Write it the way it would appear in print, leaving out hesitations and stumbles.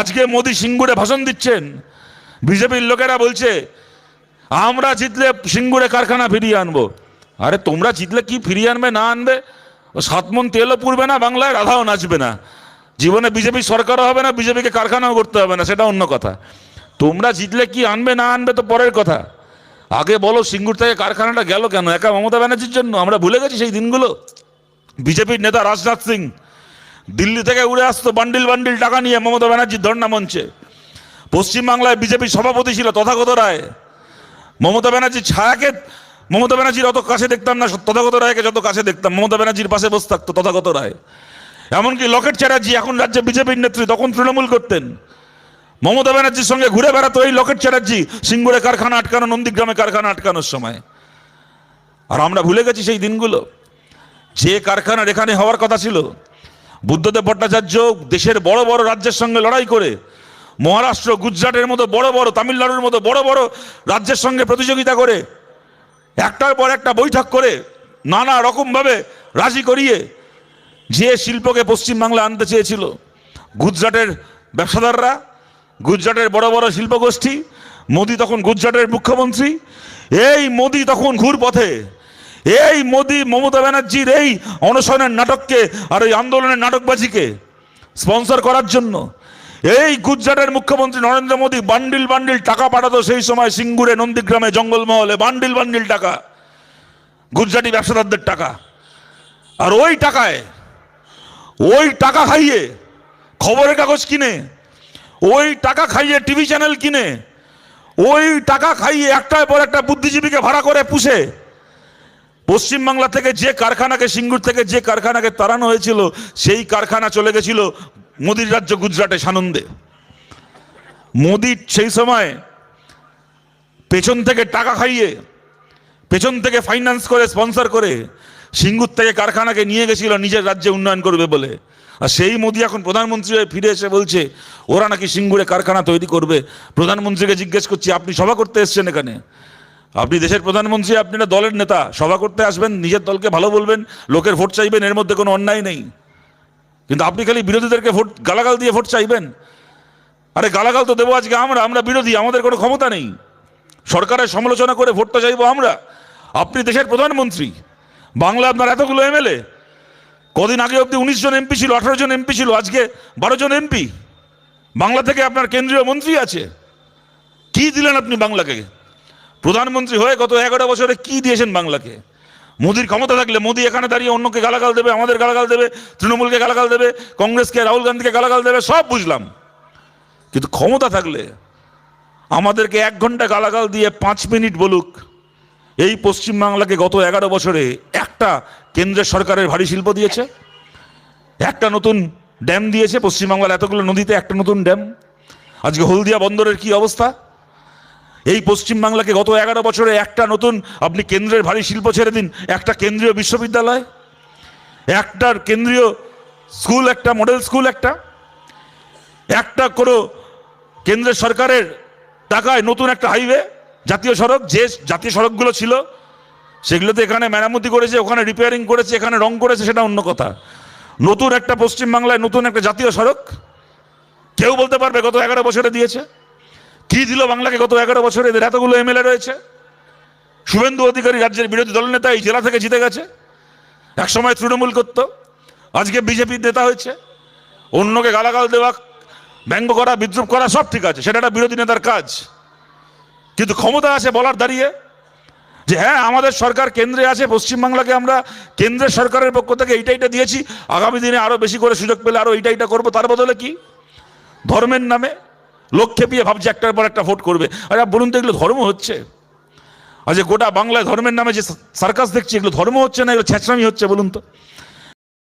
আজকে মোদি সিঙ্গুরে ভাষণ দিচ্ছেন, বিজেপির লোকেরা বলছে আমরা জিতলে সিঙ্গুরে কারখানা ফিরিয়ে আনবো। আরে তোমরা জিতলে কি ফিরিয়ে আনবে না আনবে, ও 7 মণ তেলও পুড়বে না, বাংলায় রাধাও নাচবে না, জীবনে বিজেপি সরকারও হবে না, বিজেপিকে কারখানাও করতে হবে না, সেটা অন্য কথা। তোমরা জিতলে কি আনবে না আনবে তো পরের কথা। আগে বলো সিঙ্গুর থেকে কারখানাটা গেল কেন? একা মমতা ব্যানার্জির জন্য? আমরা ভুলে গেছি সেই দিনগুলো। বিজেপির নেতা রাজনাথ সিং দিল্লি থেকে উড়ে আসতো বান্ডিল বান্ডিল টাকা নিয়ে মমতা ব্যানার্জির ধর্ণা মঞ্চে। পশ্চিমবাংলায় বিজেপির সভাপতি ছিল তথাগত রায়। মমতা ব্যানার্জির ছায়াকে মমতা ব্যানার্জির অত কাছে দেখতাম না, তথাগত রায়কে যত কাছে দেখতাম। মমতা ব্যানার্জির পাশে বসে থাকতো তথাগত রায়। এমনকি লকেট চ্যাটার্জি এখন রাজ্যে বিজেপির নেত্রী, তখন তৃণমূল করতেন, মমতা ব্যানার্জির সঙ্গে ঘুরে বেড়াতো এই লকেট চ্যাটার্জি সিঙ্গুরে কারখানা আটকানো, নন্দীগ্রামে কারখানা আটকানোর সময়। আর আমরা ভুলে গেছি সেই দিনগুলো। যে কারখানার এখানে হওয়ার কথা ছিল, বুদ্ধদেব ভট্টাচার্য দেশের বড় বড় রাজ্যের সঙ্গে লড়াই করে মহারাষ্ট্র, গুজরাটের মতো বড় বড়, তামিলনাড়ুর মতো বড় বড় রাজ্যের সঙ্গে প্রতিযোগিতা করে একটার পর একটা বৈঠক করে নানা রকমভাবে রাজি করিয়ে যে শিল্পকে পশ্চিমবাংলা আনতে চেয়েছিল, গুজরাটের ব্যবসাদাররা, গুজরাটের বড় বড় শিল্পগোষ্ঠী, মোদি তখন গুজরাটের মুখ্যমন্ত্রী, এই মোদি তখন ঘুরপথে, এই মোদি মমতা ব্যানার্জির এই অনশনের নাটককে আর এই আন্দোলনের নাটকবাজিকে স্পন্সর করার জন্য এই গুজরাটের মুখ্যমন্ত্রী নরেন্দ্র মোদী বান্ডিল বান্ডিল টাকা পাঠাতো সেই সময় সিঙ্গুরে, নন্দীগ্রামে, জঙ্গলমহলে বান্ডিল বান্ডিল টাকা, গুজরাটি ব্যবসাদারদের টাকা। আর ওই টাকা খাইয়ে খবরের কাগজ কিনে, ওই টাকা খাইয়ে টিভি চ্যানেল কিনে, ওই টাকা খাইয়ে একটার পর একটা বুদ্ধিজীবীকে ভাড়া করে পুষে পশ্চিমবাংলা থেকে যে কারখানাকে, সিঙ্গুর থেকে যে কারখানাকে তাড়ানো হয়েছিল, সেই কারখানা চলে গেছিল মোদির রাজ্য গুজরাটে, সানন্দে। মোদি সেই সময় পেছন থেকে টাকা খাইয়ে, পেছন থেকে ফাইন্যান্স করে, স্পন্সর করে সিঙ্গুর থেকে কারখানাকে নিয়ে গেছিল নিজের রাজ্যে উন্নয়ন করবে বলে। আর সেই মোদি এখন প্রধানমন্ত্রী হয়ে ফিরে এসে বলছে ওরা নাকি সিঙ্গুরে কারখানা তৈরি করবে। প্রধানমন্ত্রীকে জিজ্ঞেস করছি, আপনি সভা করতে এসছেন এখানে? আপনি দেশের প্রধানমন্ত্রী, আপনি একটা দলের নেতা, সভা করতে আসবেন, নিজের দলকে ভালো বলবেন, লোকের ভোট চাইবেন, এর মধ্যে কোনো অন্যায় নেই। কিন্তু আপনি খালি বিরোধীদেরকে ভোট, গালাগাল দিয়ে ভোট চাইবেন। আরে গালাগাল তো দেবো আজকে আমরা বিরোধী, আমাদের কোনো ক্ষমতা নেই। সরকারের সমালোচনা করে ভোটটা চাইবো আমরা? আপনি দেশের প্রধানমন্ত্রী, বাংলা আপনার এতগুলো এমএলএ, কদিন আগে অব্দি 19 জন এমপি ছিল, 18 জন এমপি ছিল, আজকে 12 জন এমপি। বাংলা থেকে আপনার কেন্দ্রীয় মন্ত্রী আছে। কি দিলেন আপনি বাংলাকে? প্রধানমন্ত্রী হয়ে গত 11 বছরে কি দিয়েছেন বাংলাকে? মোদির ক্ষমতা থাকলে মোদি এখানে দাঁড়িয়ে অন্যকে গালাগাল দেবে, আমাদের গালাগাল দেবে, তৃণমূলকে গালাগাল দেবে, কংগ্রেসকে, রাহুল গান্ধীকে গালাগাল দেবে, সব বুঝলাম। কিন্তু ক্ষমতা থাকলে আমাদেরকে 1 ঘন্টা গালাগাল দিয়ে 5 মিনিট বলুক এই পশ্চিমবাংলাকে গত 11 বছরে একটা কেন্দ্রের সরকারের ভারী শিল্প দিয়েছে, একটা নতুন ড্যাম দিয়েছে পশ্চিমবাংলার এতগুলো নদীতে, একটা নতুন ড্যাম। আজকে হলদিয়া বন্দরের কি অবস্থা? এই পশ্চিমবাংলাকে গত 11 বছরে একটা নতুন, আপনি কেন্দ্রের ভারী শিল্প ছেড়ে দিন, একটা কেন্দ্রীয় বিশ্ববিদ্যালয়, একটা কেন্দ্রীয় স্কুল, একটা মডেল স্কুল, একটা কোনো কেন্দ্রের সরকারের টাকায় নতুন একটা হাইওয়ে, জাতীয় সড়ক, যে জাতীয় সড়কগুলো ছিল সেগুলোতে এখানে মেরামতি করেছে, ওখানে রিপেয়ারিং করেছে, এখানে রং করেছে, সেটা অন্য কথা। নতুন একটা পশ্চিমবাংলায় নতুন একটা জাতীয় সড়ক কেউ বলতে পারবে গত 11 বছরে দিয়েছে? কি দিল বাংলাকে গত 11 বছরে? এদের এতগুলো এমএলএ রয়েছে। শুভেন্দু অধিকারী রাজ্যের বিরোধী দলনেতা, এই জেলা থেকে জিতে গেছে, একসময় তৃণমূল করতো, আজকে বিজেপির নেতা হয়েছে। অন্যকে গালাগাল দেওয়া, ব্যঙ্গ করা, বিদ্রুপ করা সব ঠিক আছে, সেটা একটা বিরোধী নেতার কাজ। কিন্তু ক্ষমতা আছে বলার দাঁড়িয়ে যে হ্যাঁ আমাদের সরকার কেন্দ্রে আছে, পশ্চিমবাংলাকে আমরা কেন্দ্রের সরকারের পক্ষ থেকে এইটা দিয়েছি, আগামী দিনে আরো বেশি করে সুযোগ পেলে আরো এইটা করবো, তার বদলে কি ধর্মের নামে লোক খেপিয়ে ভাবছে একটার পর একটা ভোট করবে। আরে বলুন তো, এগুলো ধর্ম হচ্ছে? আজ গোটা বাংলায় ধর্মের নামে যে সার্কাস দেখছি, এগুলো ধর্ম হচ্ছে না, এগুলো ছেঁচড়ামি হচ্ছে? বলুন তো।